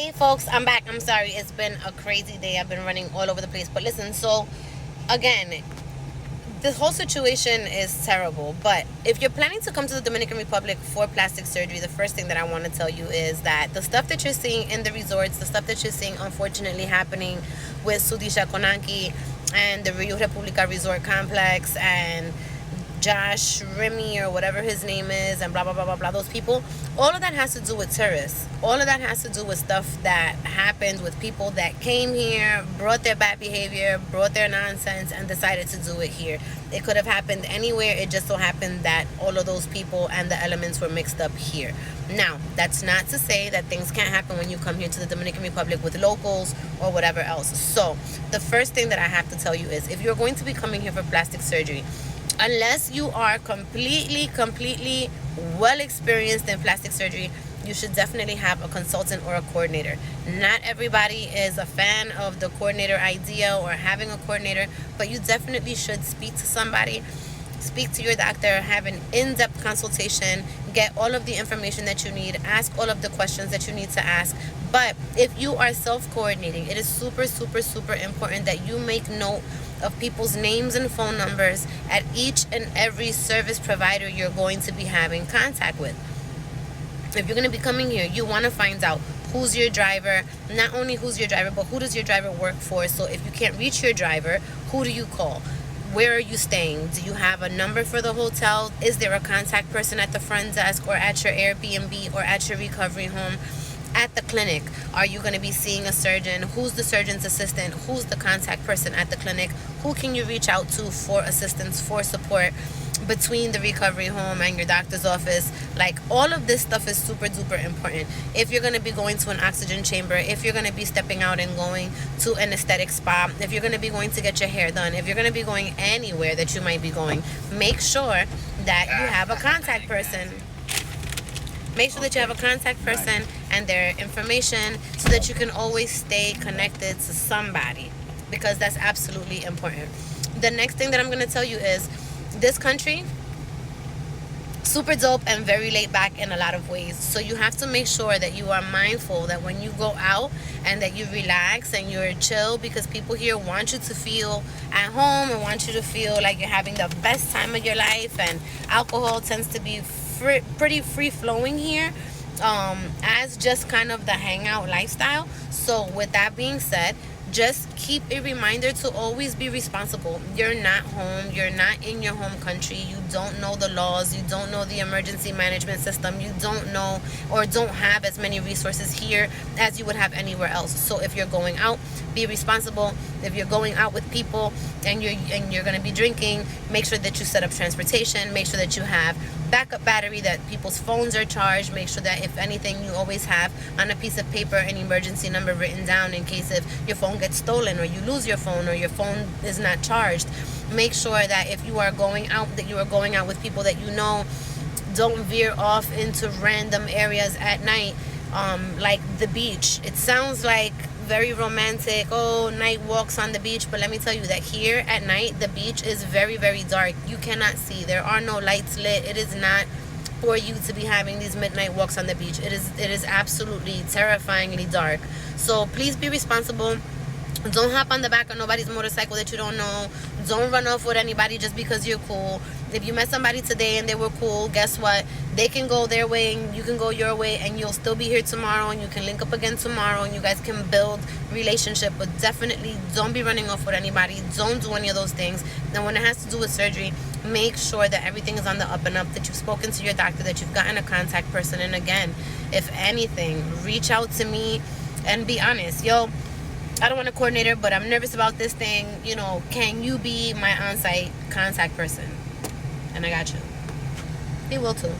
Hey folks, I'm back. I'm sorry, it's been a crazy day. I've been running all over the place. But listen, so again, this whole situation is terrible. But if you're planning to come to the Dominican Republic for plastic surgery, the first thing that I want to tell you is that the stuff that you're seeing in the resorts, the stuff that you're seeing unfortunately happening with Sudisha Konanki and the Rio Republica Resort Complex and Josh Remy or whatever his name is and blah blah blah blah blah, those people, all of that has to do with tourists. All of that has to do with stuff that happened with people that came here, brought their bad behavior, brought their nonsense, and decided to do it here. It could have happened anywhere. It just so happened that all of those people and the elements were mixed up here. Now, that's not to say that things can't happen when you come here to the Dominican Republic with locals or whatever else. So the first thing that I have to tell you is, if you're going to be coming here for plastic surgery, unless you are completely well experienced in plastic surgery, you should definitely have a consultant or a coordinator. Not everybody is a fan of the coordinator idea or having a coordinator, but you definitely should speak to somebody. Speak to your doctor, have an in-depth consultation, get all of the information that you need, ask all of the questions that you need to ask. But if you are self-coordinating, it is super important that you make note of people's names and phone numbers at each and every service provider you're going to be having contact with. If you're going to be coming here, you want to find out who's your driver. Not only who's your driver, but who does your driver work for. So if you can't reach your driver, who do you call? Where are you staying? Do you have a number for the hotel? Is there a contact person at the front desk or at your Airbnb or at your recovery home? At the clinic, are you going to be seeing a surgeon? Who's the surgeon's assistant? Who's the contact person at the clinic? Who can you reach out to for assistance, for support between the recovery home and your doctor's office? Like, all of this stuff is super duper important. If you're going to be going to an oxygen chamber, if you're going to be stepping out and going to an aesthetic spa, if you're going to be going to get your hair done, if you're going to be going anywhere that you might be going, make sure that you have a contact person. Make sure that you have a contact person and their information so that you can always stay connected to somebody, because that's absolutely important. The next thing that I'm going to tell you is, this country, super dope and very laid back in a lot of ways. So you have to make sure that you are mindful that when you go out and that you relax and you're chill, because people here want you to feel at home and want you to feel like you're having the best time of your life. And alcohol tends to be pretty free flowing here, as just kind of the hangout lifestyle. So with that being said, just keep a reminder to always be responsible. You're not home. You're not in your home country. You don't know the laws. You don't know the emergency management system. You don't know or don't have as many resources here as you would have anywhere else. So if you're going out, be responsible. If you're going out with people and you're going to be drinking, make sure that you set up transportation. Make sure that you have backup battery, that people's phones are charged. Make sure that if anything, you always have on a piece of paper an emergency number written down in case if your phone gets stolen or you lose your phone or your phone is not charged. Make sure that if you are going out, that you are going out with people that you know. Don't veer off into random areas at night, like the beach. It sounds like very romantic, oh, night walks on the beach, but let me tell you that here at night the beach is very dark. You cannot see. There are no lights lit. It is not for you to be having these midnight walks on the beach. It is absolutely terrifyingly dark. So please be responsible. Don't hop on the back of nobody's motorcycle that you don't know. Don't run off with anybody just because you're cool. If you met somebody today and they were cool, guess what? They can go their way and you can go your way, and you'll still be here tomorrow, and you can link up again tomorrow, and you guys can build relationship. But definitely don't be running off with anybody. Don't do any of those things. And when it has to do with surgery, make sure that everything is on the up and up, that you've spoken to your doctor, that you've gotten a contact person. And again, if anything, reach out to me and be honest. Yo, I don't want a coordinator, but I'm nervous about this thing. You know, can you be my on-site contact person? And I got you. He will too.